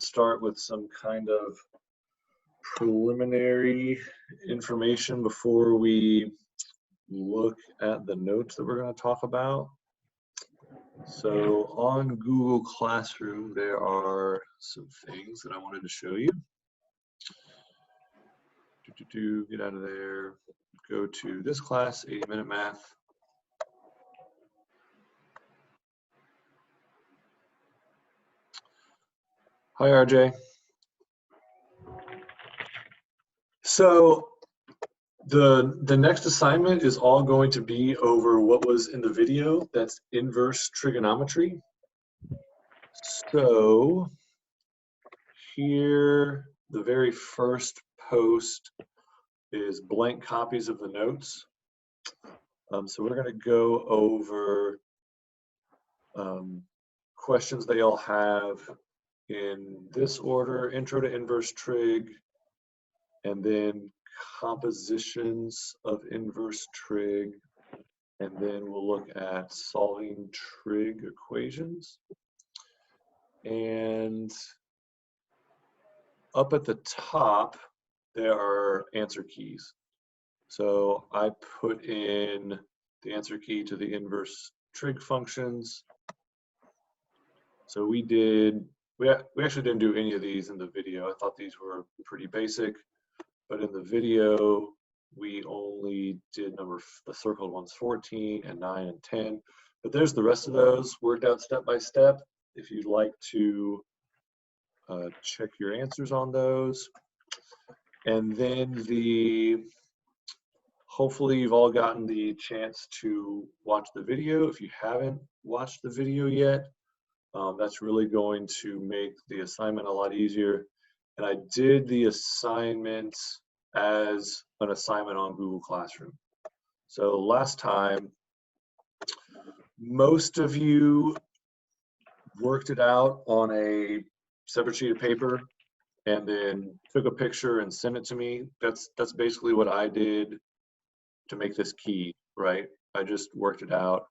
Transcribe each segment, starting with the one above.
start with some kind of preliminary information before we look at the notes that we're going to talk about. So on Google Classroom, there are some things that I wanted to show you. Get out of there, go to this class, 80-minute math. Hi, RJ. So the next assignment is all going to be over what was in the video. That's inverse trigonometry. So here, the very first post is blank copies of the notes. So we're going to go over questions they all have in this order: intro to inverse trig, and then compositions of inverse trig, and then we'll look at solving trig equations. And up at the top, there are answer keys. So I put in the answer key to the inverse trig functions. So we actually didn't do any of these in the video. I thought these were pretty basic, but in the video, we only did the circled ones, 14 and 9 and 10. But there's the rest of those worked out step by step if you'd like to check your answers on those. And then hopefully you've all gotten the chance to watch the video. If you haven't watched the video yet, that's really going to make the assignment a lot easier. And I did the assignment as an assignment on Google Classroom. So last time, most of you worked it out on a separate sheet of paper and then took a picture and sent it to me. That's basically what I did to make this key, right? I just worked it out.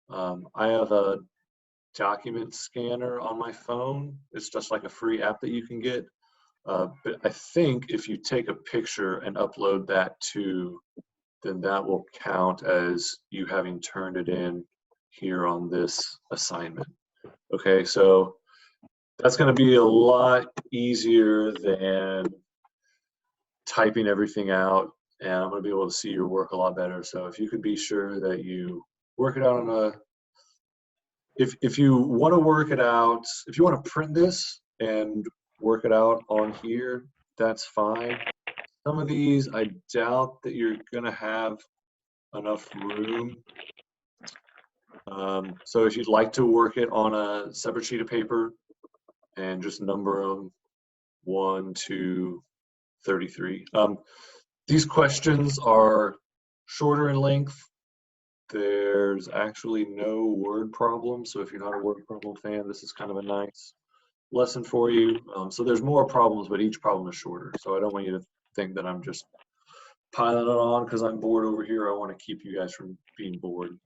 I have a document scanner on my phone. It's just like a free app that you can get. But I think if you take a picture and upload that too, then that will count as you having turned it in here on this assignment. Okay, so that's going to be a lot easier than typing everything out, and I'm going to be able to see your work a lot better. So if you could be sure that you work it out on a, if you want to work it out, if you want to print this and work it out on here, that's fine. Some of these, I doubt that you're going to have enough room. So if you'd like to work it on a separate sheet of paper and just number them 1 to 33. These questions are shorter in length. There's actually no word problem. So if you're not a word problem fan, this is kind of a nice lesson for you. So there's more problems, but each problem is shorter. So I don't want you to think that I'm just piling it on because I'm bored over here. I want to keep you guys from being bored.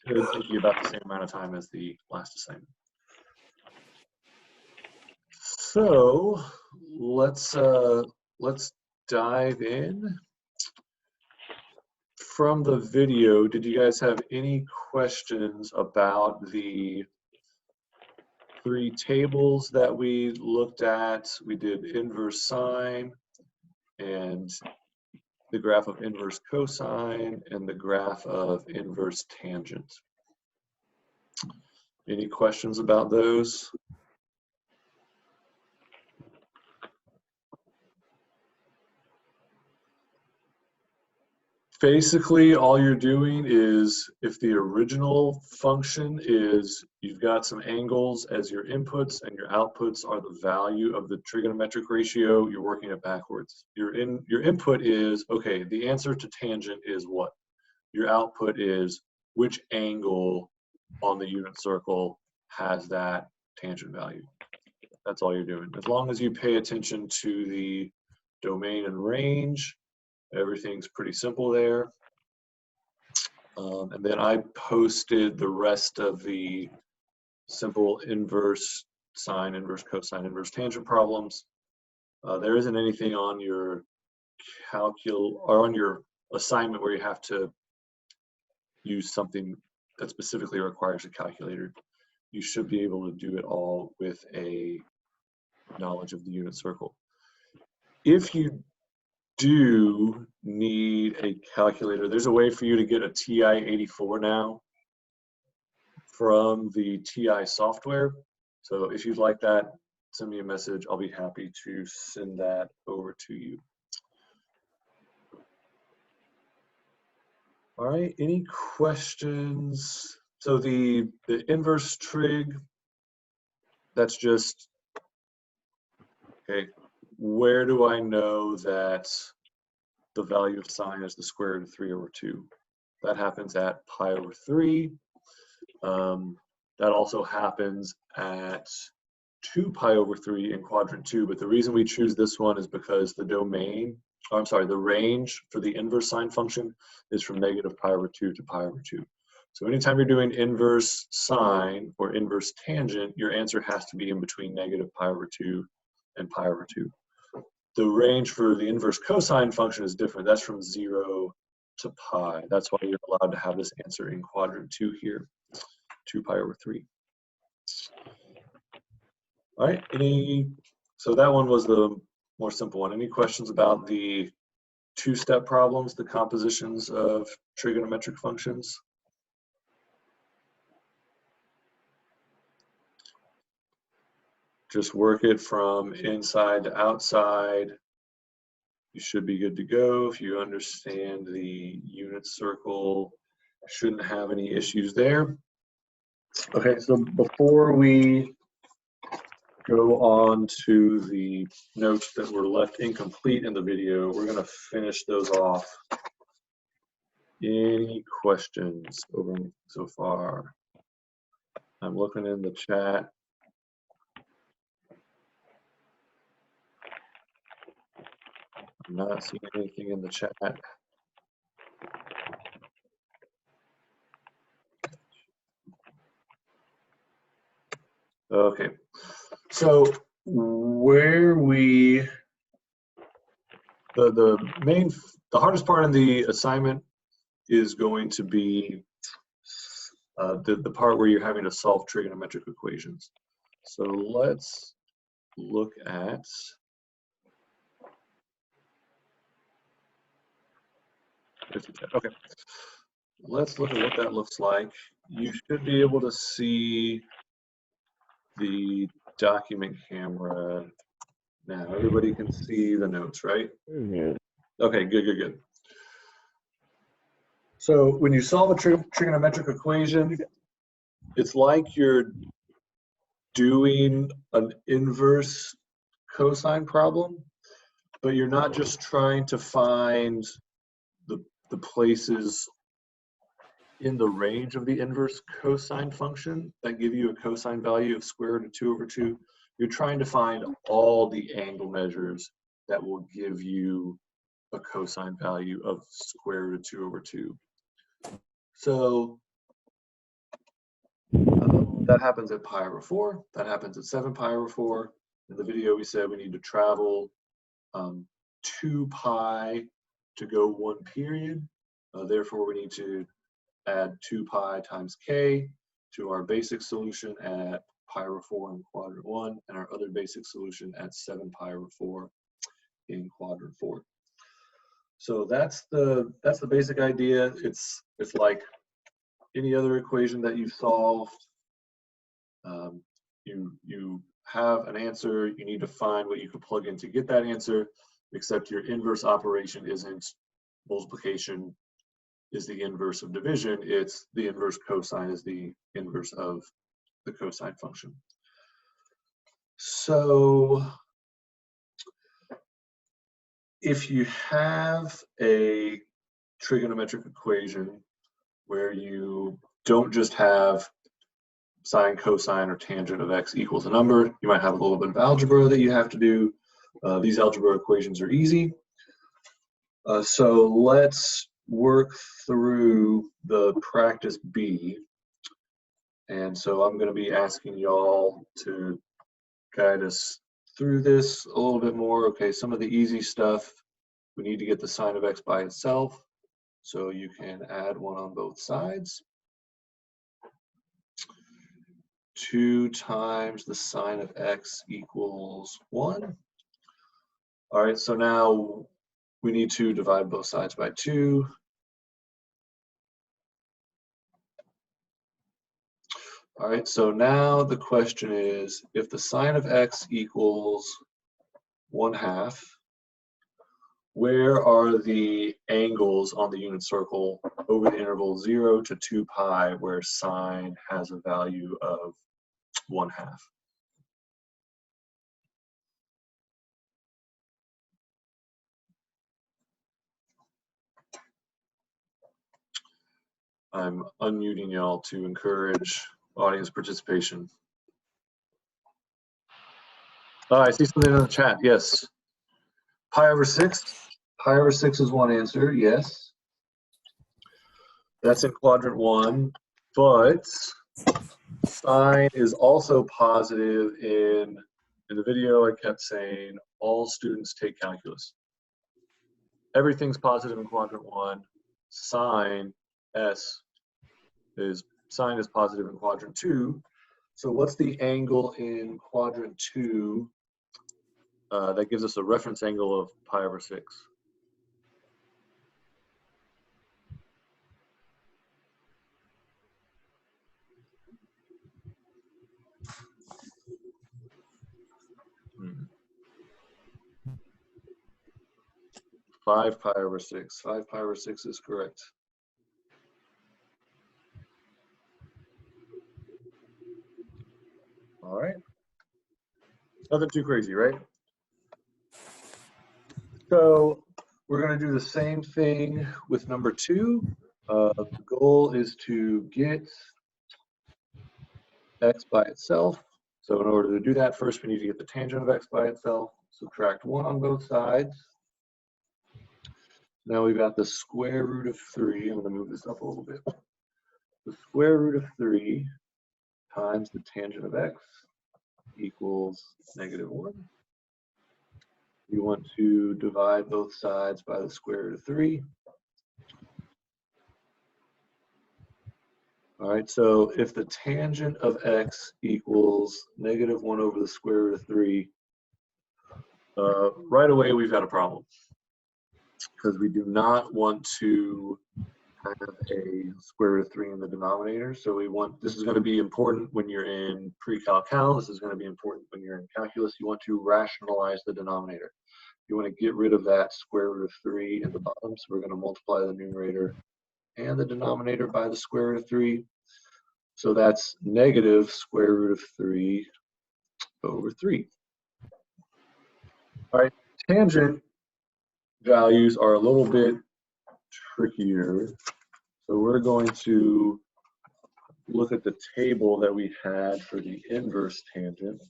It'll take you about the same amount of time as the last assignment. So let's dive in. From the video, did you guys have any questions about the 3 tables that we looked at? We did inverse sine and the graph of inverse cosine and the graph of inverse tangent. Any questions about those? Basically, all you're doing is, if the original function is you've got some angles as your inputs and your outputs are the value of the trigonometric ratio, you're working it backwards. Your input is, okay, the answer to tangent is what? Your output is which angle on the unit circle has that tangent value. That's all you're doing. As long as you pay attention to the domain and range, everything's pretty simple there. And then I posted the rest of the simple inverse sine, inverse, cosine, inverse, tangent problems. There isn't anything on your on your assignment where you have to use something that specifically requires a calculator. You should be able to do it all with a knowledge of the unit circle. If you do need a calculator, there's a way for you to get a TI-84 now from the TI software. So if you'd like that, send me a message. I'll be happy to send that over to you. All right, any questions? So the inverse trig, that's just, okay, where do I know that the value of sine is the square root of 3/2? That happens at pi/3. That also happens at 2pi/3 in quadrant 2, but the reason we choose this one is because the domain, or I'm sorry, the range for the inverse sine function is from -pi/2 to pi/2. So anytime you're doing inverse sine or inverse tangent, your answer has to be in between -pi/2 and pi/2. The range for the inverse cosine function is different. That's from 0 to pi. That's why you're allowed to have this answer in quadrant 2 here, 2pi/3. All right, so that one was the more simple one. Any questions about the two-step problems, the compositions of trigonometric functions? Just work it from inside to outside. You should be good to go. If you understand the unit circle, shouldn't have any issues there. Okay, so before we go on to the notes that were left incomplete in the video, we're going to finish those off. Any questions over so far? I'm looking in the chat. I'm not seeing anything in the chat. Okay, so where the hardest part in the assignment is going to be the part where you're having to solve trigonometric equations. So let's look at okay. Let's look at what that looks like. You should be able to see the document camera now. Everybody can see the notes, right? Mm-hmm. Okay, good. So when you solve a trigonometric equation, it's like you're doing an inverse cosine problem, but you're not just trying to find the places in the range of the inverse cosine function that give you a cosine value of square root of 2/2. You're trying to find all the angle measures that will give you a cosine value of square root of 2/2. So that happens at pi/4. That happens at 7pi/4. In the video, we said we need to travel 2 pi to go 1 period. Therefore, we need to add 2 pi times k to our basic solution at pi/4 in quadrant 1 and our other basic solution at 7pi/4 in quadrant 4. So that's the basic idea. It's like any other equation that you solve. You have an answer. You need to find what you can plug in to get that answer, except your inverse operation isn't multiplication is the inverse of division. It's the inverse cosine is the inverse of the cosine function. So if you have a trigonometric equation where you don't just have sine, cosine, or tangent of x equals a number, you might have a little bit of algebra that you have to do. These algebra equations are easy. So let's work through the practice B. And so I'm going to be asking y'all to guide us through this a little bit more. Okay, some of the easy stuff, we need to get the sine of x by itself. So you can add 1 on both sides. 2 times the sine of x equals 1. All right, so now we need to divide both sides by 2. All right, so now the question is, if the sine of x equals 1/2, where are the angles on the unit circle over the interval 0 to 2 pi where sine has a value of 1/2? I'm unmuting y'all to encourage audience participation. Oh, I see something in the chat. Yes. Pi over 6. Pi over 6 is one answer. Yes. That's in quadrant 1. But sine is also positive in the video. I kept saying all students take calculus. Everything's positive in quadrant 1. Sine is positive in quadrant 2. So what's the angle in quadrant 2 that gives us a reference angle of pi over 6? Hmm. 5 pi over 6. 5 pi over 6 is correct. All right. Nothing too crazy, right? So we're going to do the same thing with number 2. The goal is to get x by itself. So in order to do that, first we need to get the tangent of x by itself. Subtract 1 on both sides. Now we've got the square root of 3. I'm going to move this up a little bit. The square root of 3 times the tangent of x equals -1. You want to divide both sides by the square root of 3. All right, so if the tangent of x equals -1 over the square root of 3, right away we've got a problem, because we do not want to have a square root of 3 in the denominator. So this is going to be important when you're in pre-calc-cal. This is going to be important when you're in calculus. You want to rationalize the denominator. You want to get rid of that square root of 3 in the bottom. So we're going to multiply the numerator and the denominator by the square root of 3. So that's negative square root of 3 over 3. All right, tangent values are a little bit trickier. So we're going to look at the table that we had for the inverse tangent.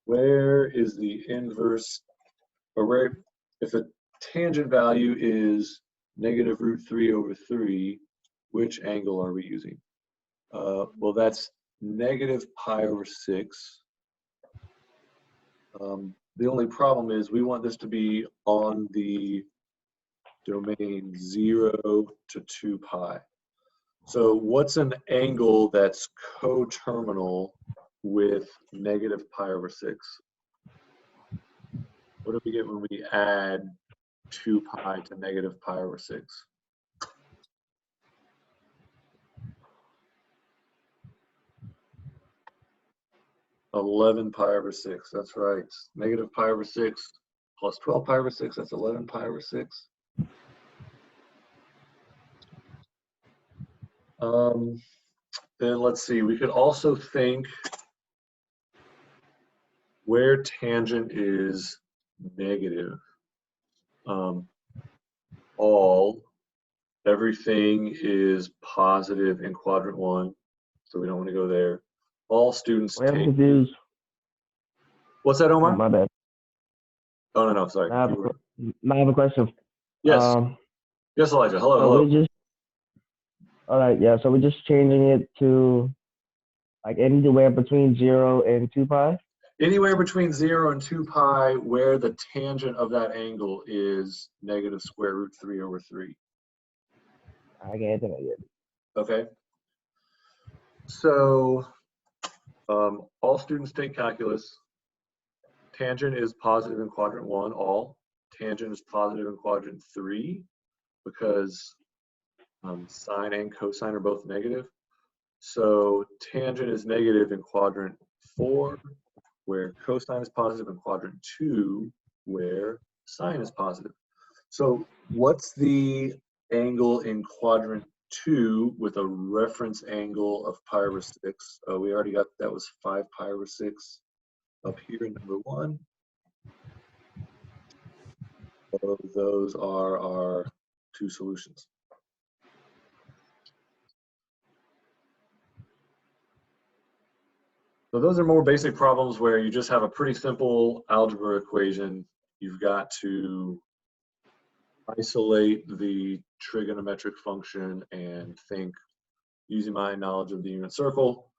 Where is the inverse, or where, if a tangent value is -√3 over 3, which angle are we using? Well, that's -pi over 6. The only problem is we want this to be on the domain 0 to 2 pi. So what's an angle that's coterminal with -pi over 6? What do we get when we add 2 pi to -pi over 6? (11 pi over 6). That's right. -pi over 6 plus 12 pi over 6. That's 11 pi over 6. Then let's see. We could also think where tangent is negative. Everything is positive in quadrant 1, so we don't want to go there. All students I'm take. confused. What's that, Omar? Oh, my bad. Oh, no, sorry. I have a question. Yes. Yes, Elijah. Hello. All right, yeah. So we're just changing it to Like anywhere between 0 and 2 pi? Anywhere between 0 and 2 pi where the tangent of that angle is negative square root 3 over 3. I can't do it yet. Okay. So all students take calculus. Tangent is positive in quadrant 1, all. Tangent is positive in quadrant 3 because sine and cosine are both negative. So tangent is negative in quadrant 4, where cosine is positive, in quadrant 2, where sine is positive. So what's the angle in quadrant 2 with a reference angle of pi over 6? We already got that was 5 pi over 6 up here in number 1. So those are our two solutions. So those are more basic problems where you just have a pretty simple algebra equation. You've got to isolate the trigonometric function and think, using my knowledge of the unit circle,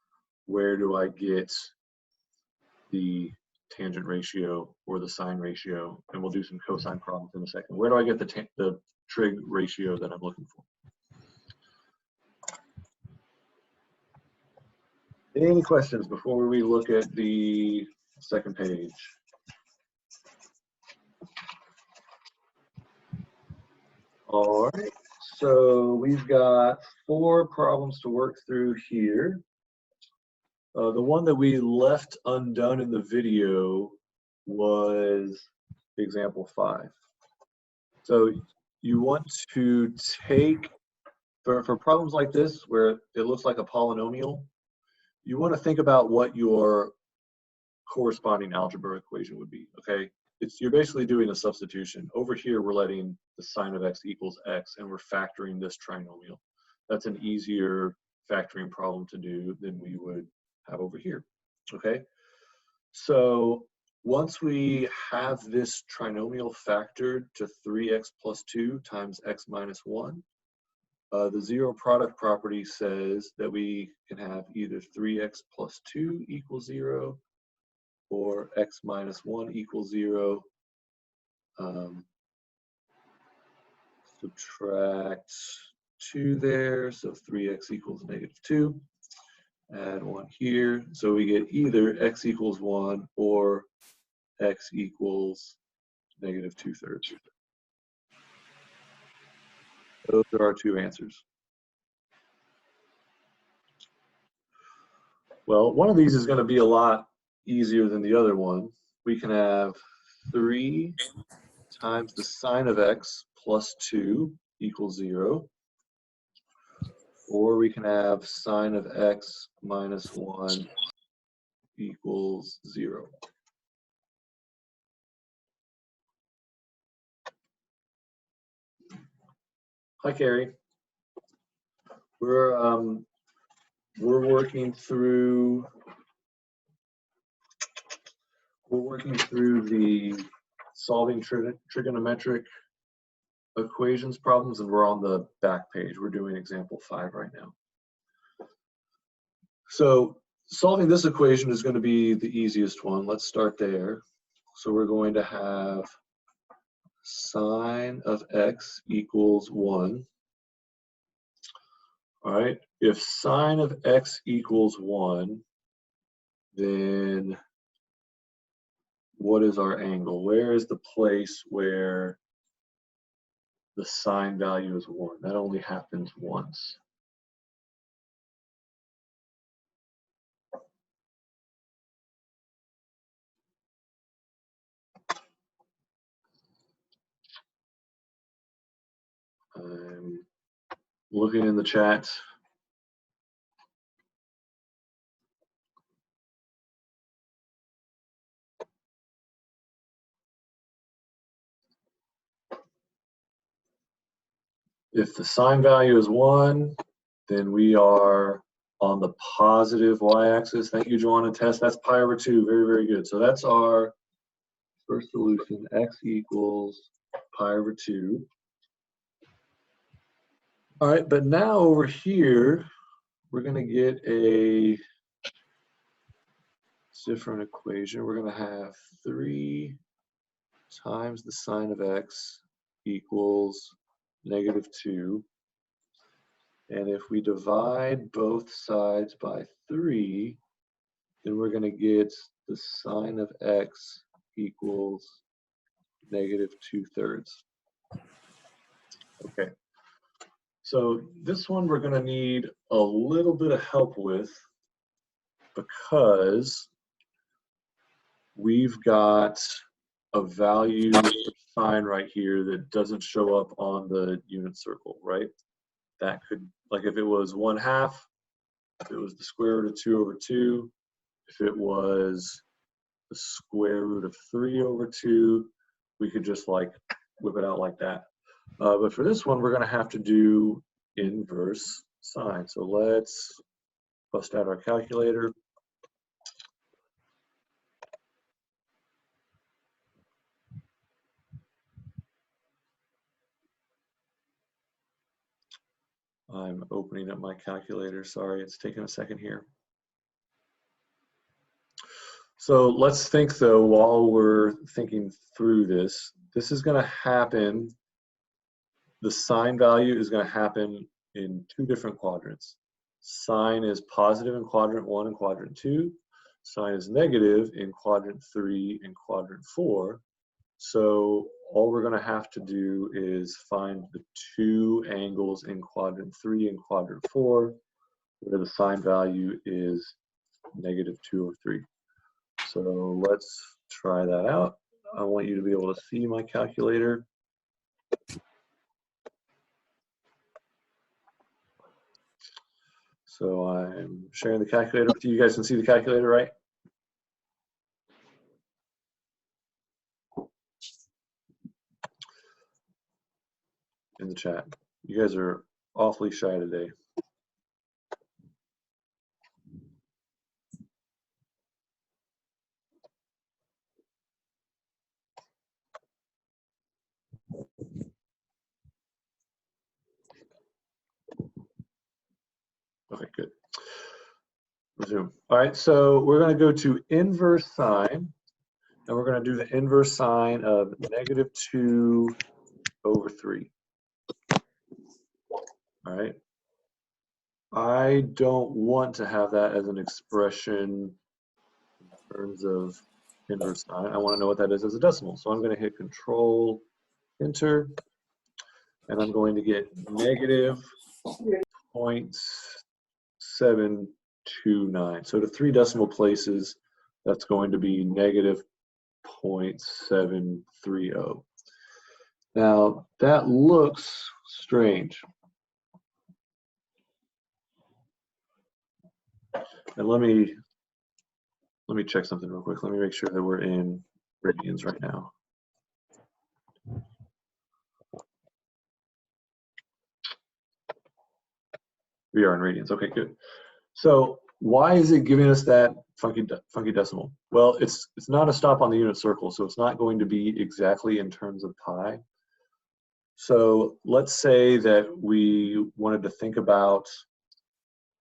where do I get the tangent ratio or the sine ratio? And we'll do some cosine problems in a second. Where do I get the trig ratio that I'm looking for? Any questions before we look at the second page? All right, so we've got 4 problems to work through here. The one that we left undone in the video was example 5. So you want to take, for problems like this where it looks like a polynomial, you want to think about what your corresponding algebra equation would be, okay? You're basically doing a substitution. Over here, we're letting the sine of x equals x, and we're factoring this trinomial. That's an easier factoring problem to do than we would have over here, okay? So once we have this trinomial factored to 3x plus 2 times x minus 1, the zero product property says that we can have either 3x plus 2 equals 0 or x minus 1 equals 0. Subtract 2 there, so 3x equals negative 2. Add 1 here, so we get either x equals 1 or x equals negative 2/3. Those are our two answers. Well, one of these is going to be a lot easier than the other one. We can have 3 times the sine of x plus 2 equals 0. Or we can have sine of x minus 1 equals 0. Hi, Carrie. We're working through the solving trigonometric equations problems, and we're on the back page. We're doing example 5 right now. So solving this equation is going to be the easiest one. Let's start there. So we're going to have sine of x equals 1. All right, if sine of x equals 1, then what is our angle? Where is the place where the sine value is 1? That only happens once. I'm looking in the chat. If the sine value is 1, then we are on the positive y-axis. Thank you, Joanna Test. That's pi over 2. Very, very good. So that's our first solution. X equals pi over 2. All right, but now over here, we're going to get a different equation. We're going to have 3 times the sine of x equals -2. And if we divide both sides by 3, then we're going to get the sine of x equals -2/3. Okay. So this one we're going to need a little bit of help with because we've got a value for sine right here that doesn't show up on the unit circle, right? That could, like if it was 1/2, if it was the square root of 2/2, if it was the square root of 3/2, we could just like whip it out like that. But for this one, we're going to have to do inverse sine. So let's bust out our calculator. I'm opening up my calculator. Sorry, it's taking a second here. So let's think though, while we're thinking through this, this is going to happen. The sine value is going to happen in 2 different quadrants. Sine is positive in quadrant 1 and quadrant 2. Sine is negative in quadrant 3 and quadrant 4. So all we're going to have to do is find the 2 angles in quadrant 3 and quadrant 4 where the sine value is -2 or 3. So let's try that out. I want you to be able to see my calculator. So I'm sharing the calculator with you. You guys can see the calculator, right? In the chat. You guys are awfully shy today. Okay, good. Resume. All right, so we're going to go to inverse sine, and we're going to do the inverse sine of -2/3. All right. I don't want to have that as an expression in terms of inverse sine. I want to know what that is as a decimal. So I'm going to hit Control Enter, and I'm going to get -0.729. So to 3 decimal places, that's going to be -0.730. Now that looks strange. And let me check something real quick. Let me make sure that we're in radians right now. We are in radians. Okay, good. So why is it giving us that funky decimal? Well, it's not a stop on the unit circle, so it's not going to be exactly in terms of pi. So let's say that we wanted to think about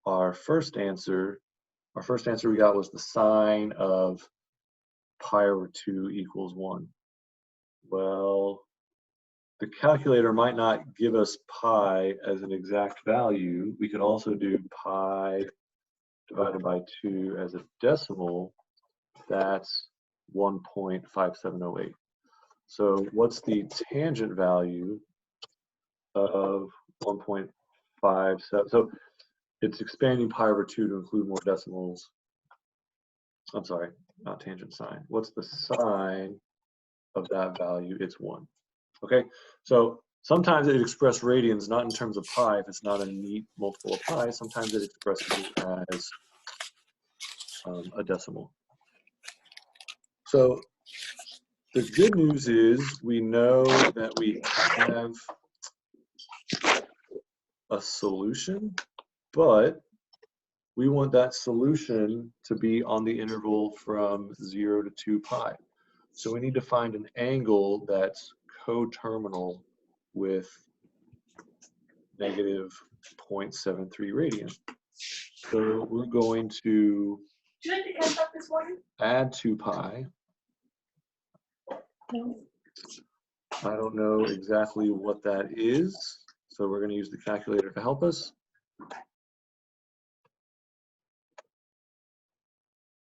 our first answer. Our first answer we got was the sine of pi/2 = 1. Well, the calculator might not give us pi as an exact value. We could also do pi divided by 2 as a decimal. That's 1.5708. So what's the tangent value of 1.57? So it's expanding pi/2 to include more decimals. I'm sorry, not tangent sine. What's the sine of that value? It's 1. Okay, so sometimes it expresses radians not in terms of pi if it's not a neat multiple of pi. Sometimes it expresses it as a decimal. So the good news is we know that we have a solution, but we want that solution to be on the interval from 0 to 2 pi. So we need to find an angle that's coterminal with -0.73 radian. So we're going to you like to catch up this morning? add 2 pi. No. I don't know exactly what that is, so we're going to use the calculator to help us.